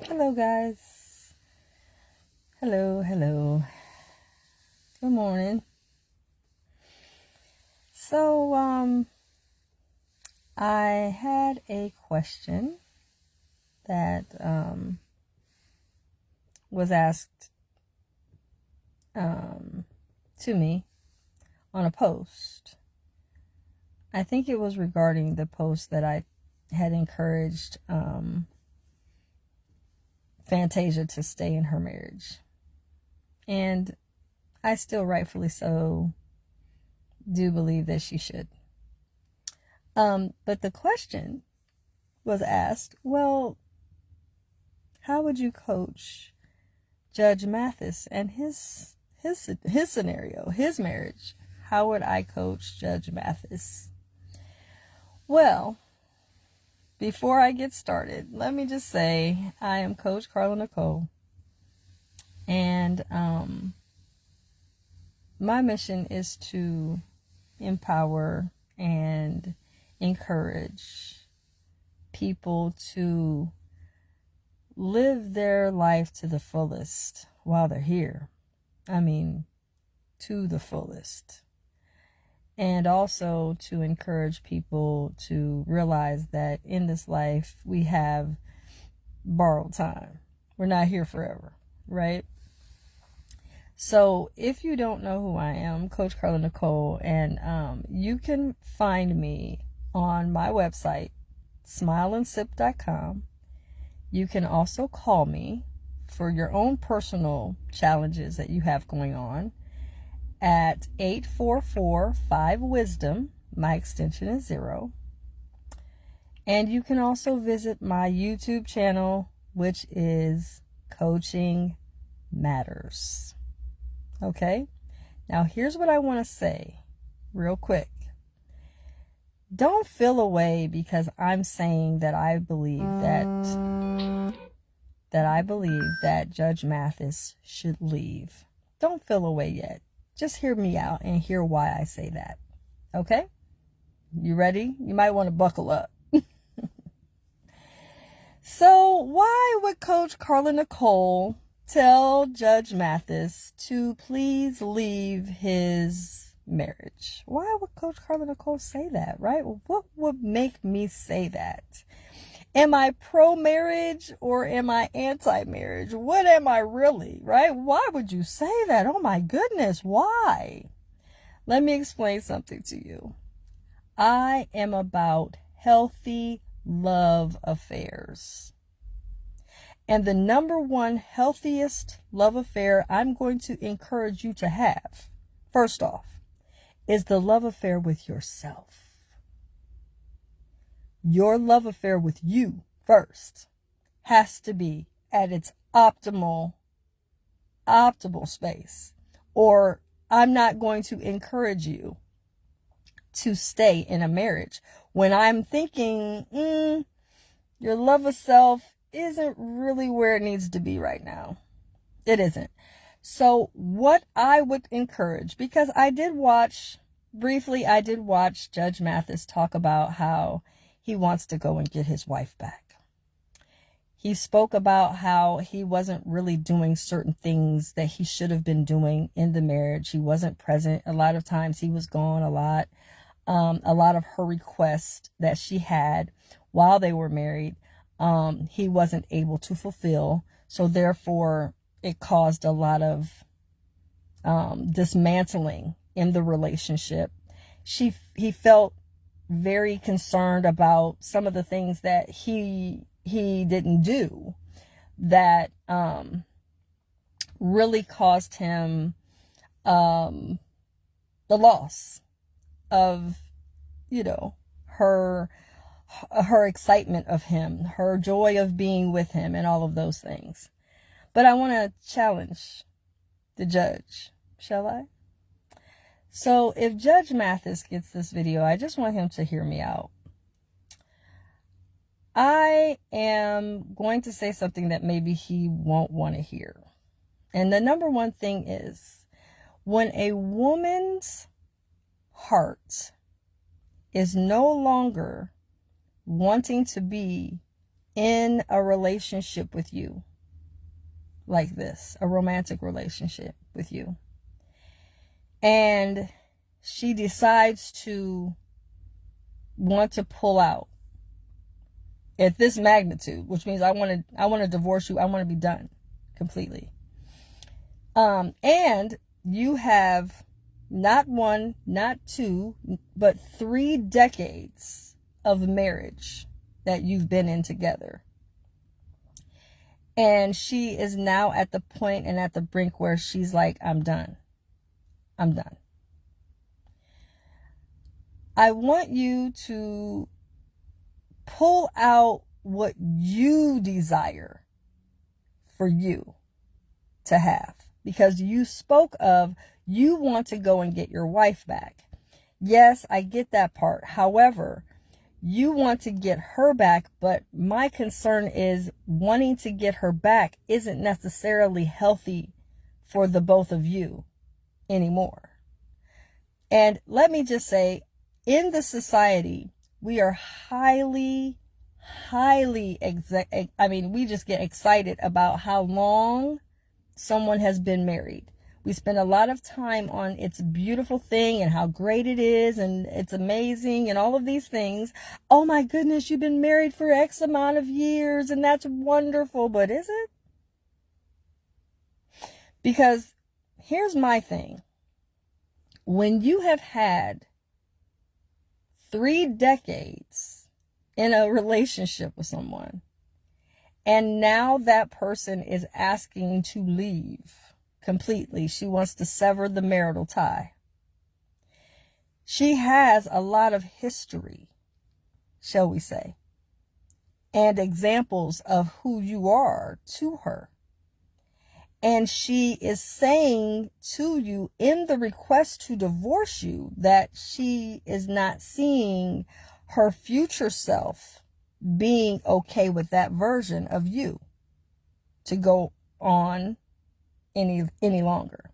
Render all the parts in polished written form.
Hello, guys. Hello. Good morning. So, I had a question that was asked to me on a post. I think it was regarding the post that I had encouraged Fantasia to stay in her marriage. And I still rightfully so do believe that she should. But the question was asked, well, how would you coach Judge Mathis and his scenario, his marriage? How would I coach Judge Mathis? Well, before I get started, let me just say I am Coach Carla Nicole, and my mission is to empower and encourage people to live their life to the fullest while they're here. I mean, to the fullest. And also to encourage people to realize that in this life we have borrowed time. We're not here forever, right? So if you don't know who I am, Coach Carla Nicole, and you can find me on my website, smileandsip.com. You can also call me for your own personal challenges that you have going on at 844-5-WISDOM. My extension is 0. And you can also visit my YouTube channel, which is Coaching Matters. Okay? Now, here's what I want to say real quick. Don't feel away because I'm saying that I believe that Judge Mathis should leave. Don't feel away yet. Just hear me out and hear why I say that. Okay? You ready? You might want to buckle up. So, why would Coach Carla Nicole tell Judge Mathis to please leave his marriage? Why would Coach Carla Nicole say that, right? What would make me say that? Am I pro-marriage or am I anti-marriage? What am I really, right? Why would you say that? Oh my goodness, why? Let me explain something to you. I am about healthy love affairs. And the number one healthiest love affair I'm going to encourage you to have, first off, is the love affair with yourself. Your love affair with you first has to be at its optimal space, or I'm not going to encourage you to stay in a marriage when I'm thinking your love of self isn't really where it needs to be right now. It isn't. So what I would encourage, because I did watch Judge Mathis talk about how he wants to go and get his wife back. He spoke about how he wasn't really doing certain things that he should have been doing in the marriage. He wasn't present. A lot of times he was gone a lot. A lot of her requests that she had while they were married, he wasn't able to fulfill. So therefore, it caused a lot of dismantling in the relationship. He felt very concerned about some of the things that he didn't do that really caused him the loss of, her excitement of him, her joy of being with him, and all of those things. But I want to challenge the judge, shall I? So if Judge Mathis gets this video, I just want him to hear me out. I am going to say something that maybe he won't want to hear. And the number one thing is, when a woman's heart is no longer wanting to be in a relationship with you like this, a romantic relationship with you, and she decides to want to pull out at this magnitude, which means I want to divorce you. I want to be done completely. And you have not one, not two, but 3 decades of marriage that you've been in together. And she is now at the point and at the brink where she's like, I'm done. I'm done. I want you to pull out what you desire for you to have, because you spoke of you want to go and get your wife back. Yes, I get that part. However, you want to get her back, but my concern is wanting to get her back isn't necessarily healthy for the both of you anymore. And let me just say, in the society, we are we just get excited about how long someone has been married. We spend a lot of time on it's a beautiful thing and how great it is and it's amazing and all of these things. Oh my goodness, you've been married for X amount of years and that's wonderful, but is it? Because here's my thing. When you have had 3 decades in a relationship with someone, and now that person is asking to leave completely, she wants to sever the marital tie. She has a lot of history, shall we say, and examples of who you are to her. And she is saying to you in the request to divorce you that she is not seeing her future self being okay with that version of you to go on any longer.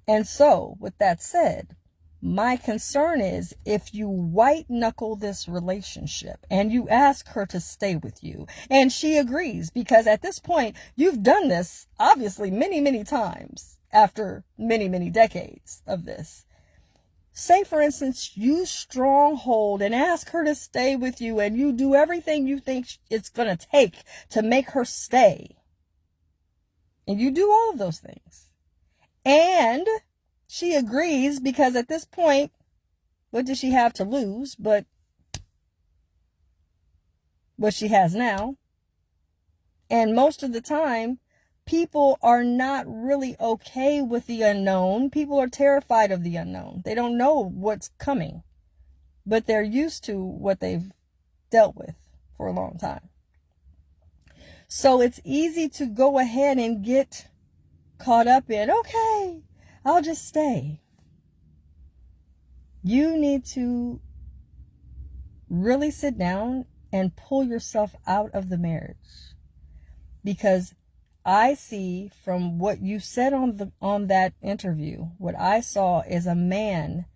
And so, with that said, my concern is if you white knuckle this relationship and you ask her to stay with you and she agrees, because at this point you've done this obviously many times after many decades of this. Say, for instance, you stronghold and ask her to stay with you and you do everything you think it's going to take to make her stay. And you do all of those things. And she agrees, because at this point, what does she have to lose but what she has now? And most of the time, people are not really okay with the unknown. People are terrified of the unknown. They don't know what's coming, but they're used to what they've dealt with for a long time. So it's easy to go ahead and get caught up in, okay, I'll just stay. You need to really sit down and pull yourself out of the marriage, because I see from what you said on that interview, what I saw is a man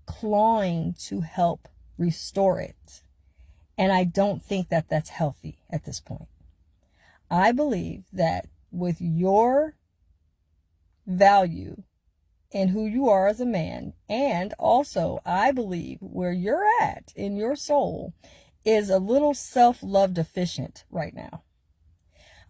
clawing to help restore it. And I don't think that that's healthy at this point. I believe that with your value and who you are as a man, and also I believe where you're at in your soul is a little self-love deficient right now.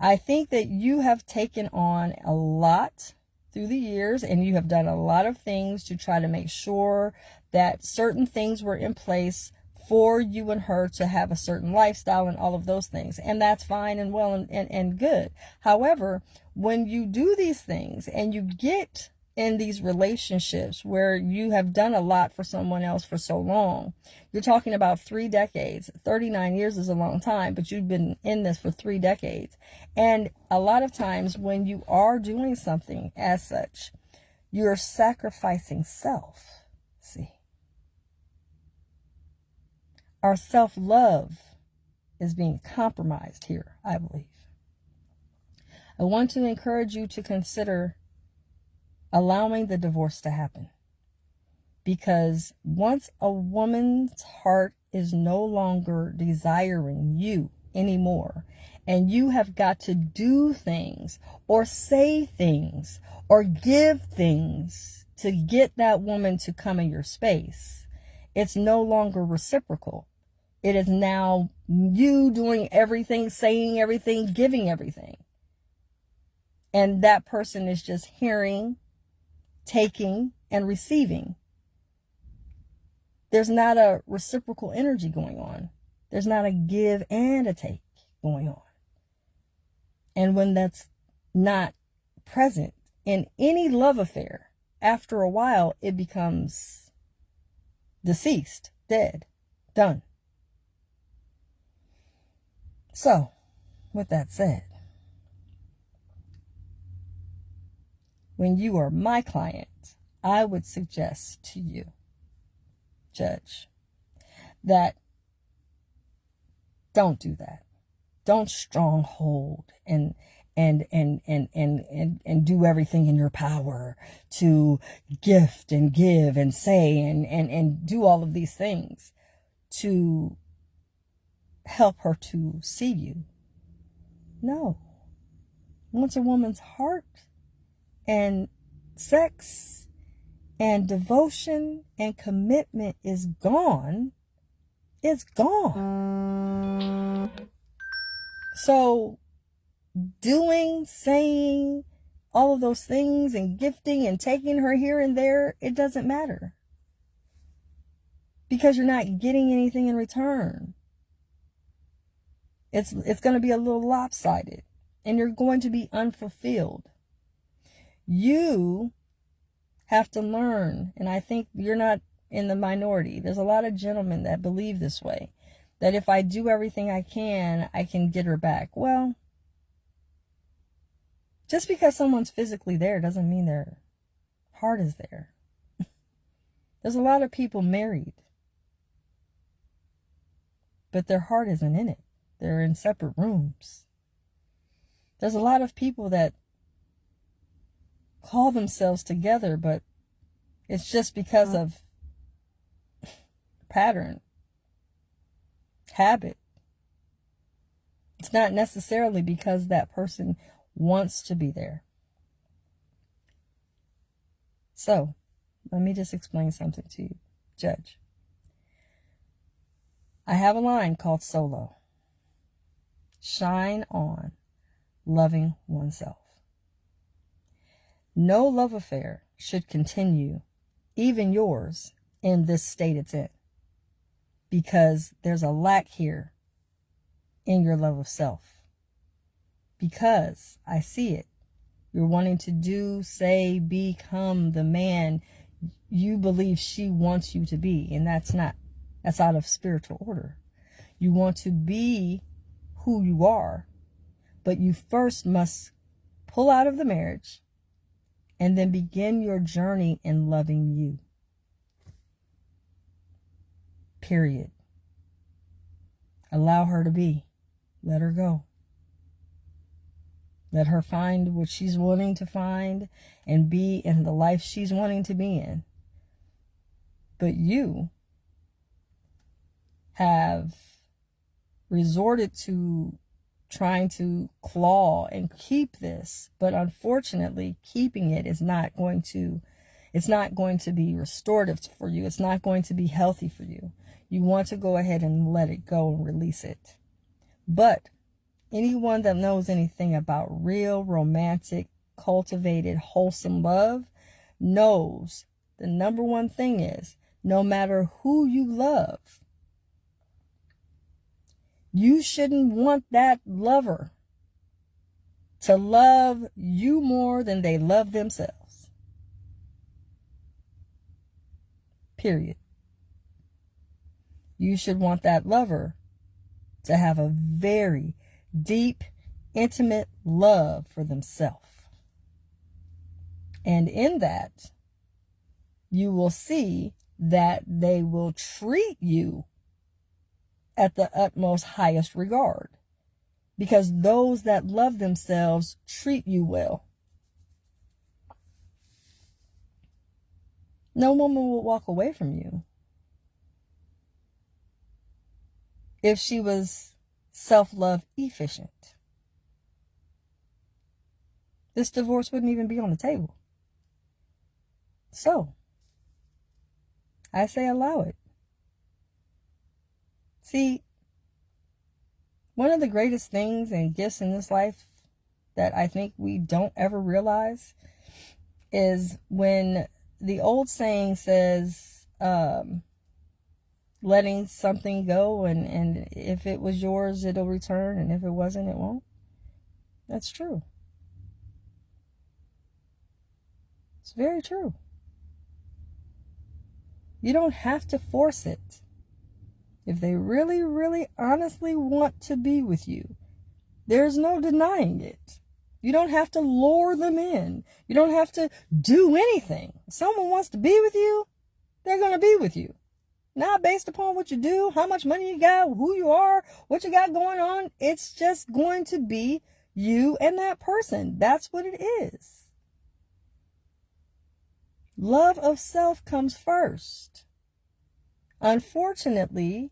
I think that you have taken on a lot through the years, and you have done a lot of things to try to make sure that certain things were in place for you and her to have a certain lifestyle and all of those things. And that's fine and well and good. However, when you do these things and you get in these relationships where you have done a lot for someone else for so long, you're talking about 3 decades. 39 years is a long time, but you've been in this for 3 decades. And a lot of times when you are doing something as such, you're sacrificing self. See, our self-love is being compromised here, I believe. I want to encourage you to consider allowing the divorce to happen. Because once a woman's heart is no longer desiring you anymore. And you have got to do things or say things or give things to get that woman to come in your space. It's no longer reciprocal. It is now you doing everything, saying everything, giving everything. And that person is just hearing, taking, and receiving. There's not a reciprocal energy going on. There's not a give and a take going on. And when that's not present in any love affair, after a while, it becomes deceased, dead, done. So, with that said, when you are my client, I would suggest to you, Judge, that don't do that. Don't stronghold and do everything in your power to gift and give and say and do all of these things to help her to see you. No. Once a woman's heart and sex and devotion and commitment is gone, it's gone. So doing, saying all of those things and gifting and taking her here and there, it doesn't matter. Because you're not getting anything in return. It's going to be a little lopsided. And you're going to be unfulfilled. You have to learn, and I think you're not in the minority. There's a lot of gentlemen that believe this way. That if I do everything I can get her back. Well, just because someone's physically there doesn't mean their heart is there. There's a lot of people married, but their heart isn't in it. They're in separate rooms. There's a lot of people that call themselves together, but it's just because of pattern, habit. It's not necessarily because that person wants to be there. So, let me just explain something to you, Judge. I have a line called Solo. Shine on loving oneself. No love affair should continue, even yours, in this state it's in. Because there's a lack here in your love of self. Because I see it. You're wanting to do, say, become the man you believe she wants you to be. And that's out of spiritual order. You want to be who you are. But you first must pull out of the marriage and then begin your journey in loving you. Period. Allow her to be. Let her go. Let her find what she's wanting to find and be in the life she's wanting to be in. But you have resorted to trying to claw and keep this, but unfortunately keeping it is not going to be restorative for you. It's not going to be healthy for you. You want to go ahead and let it go and release it. But anyone that knows anything about real, romantic, cultivated, wholesome love knows the number one thing is, no matter who you love, you shouldn't want that lover to love you more than they love themselves. Period. You should want that lover to have a very deep, intimate love for themselves. And in that, you will see that they will treat you at the utmost highest regard. Because those that love themselves treat you well. No woman will walk away from you if she was self-love efficient, this divorce wouldn't even be on the table. So, I say allow it. See, one of the greatest things and gifts in this life that I think we don't ever realize is when the old saying says, letting something go, and if it was yours, it'll return, and if it wasn't, it won't. That's true. It's very true. You don't have to force it. If they really, really, honestly want to be with you, there's no denying it. You don't have to lure them in. You don't have to do anything. If someone wants to be with you, they're going to be with you. Not based upon what you do, how much money you got, who you are, what you got going on. It's just going to be you and that person. That's what it is. Love of self comes first. Unfortunately,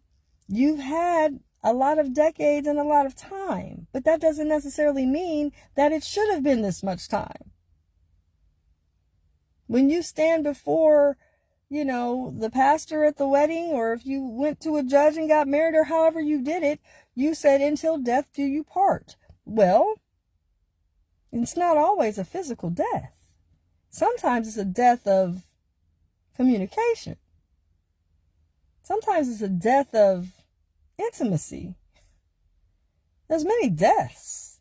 you've had a lot of decades and a lot of time, but that doesn't necessarily mean that it should have been this much time. When you stand before, the pastor at the wedding, or if you went to a judge and got married, or however you did it, you said, "Until death do you part." Well, it's not always a physical death. Sometimes it's a death of communication. Sometimes it's a death of intimacy. There's many deaths.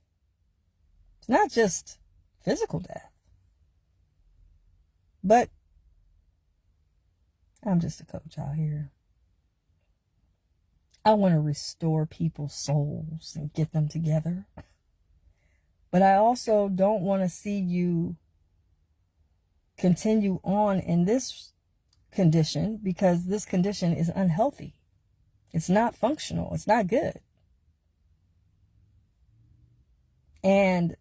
It's not just physical death. But I'm just a coach out here. I want to restore people's souls and get them together. But I also don't want to see you continue on in this condition, because this condition is unhealthy. It's not functional. It's not good. And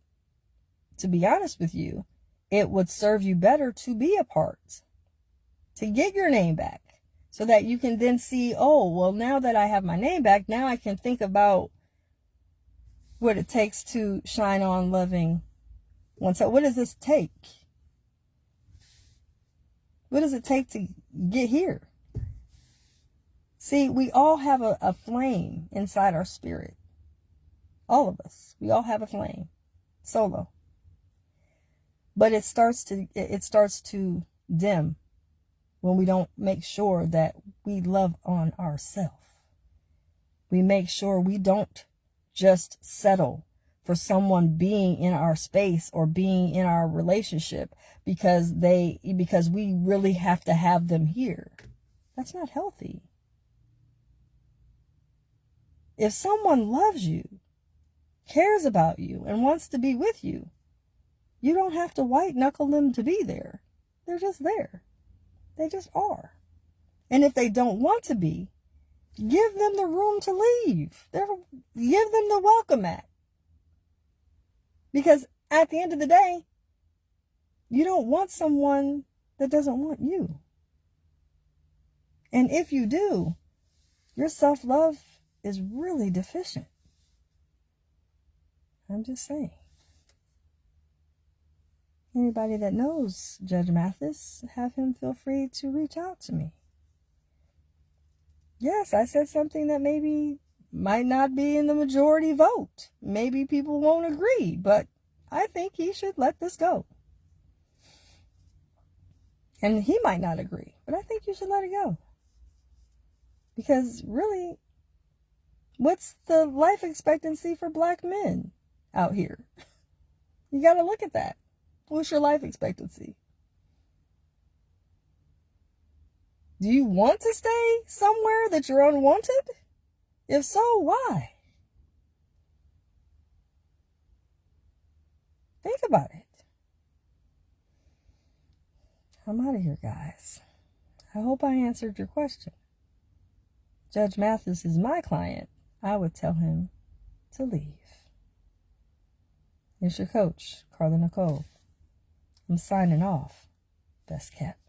to be honest with you, it would serve you better to be apart, to get your name back, so that you can then see, oh, well, now that I have my name back, now I can think about what it takes to shine on loving oneself. What does this take? What does it take to get here? See, we all have a flame inside our spirit. All of us. We all have a flame. Solo. But it starts to dim when we don't make sure that we love on ourselves. We make sure we don't just settle for someone being in our space or being in our relationship because we really have to have them here. That's not healthy. If someone loves you, cares about you, and wants to be with you, you don't have to white knuckle them to be there. They're just there. They just are. And if they don't want to be, give them the room to leave. Give them the welcome mat. Because at the end of the day, you don't want someone that doesn't want you. And if you do, your self-love is really deficient. I'm just saying. Anybody that knows Judge Mathis, have him feel free to reach out to me. Yes, I said something that maybe might not be in the majority vote. Maybe people won't agree, but I think he should let this go. And he might not agree, but I think you should let it go. Because really, what's the life expectancy for black men out here? You got to look at that. What's your life expectancy? Do you want to stay somewhere that you're unwanted? If so, why? Think about it. I'm out of here, guys. I hope I answered your question. Judge Mathis is my client. I would tell him to leave. It's your coach, Carla Nicole. I'm signing off. Best kept.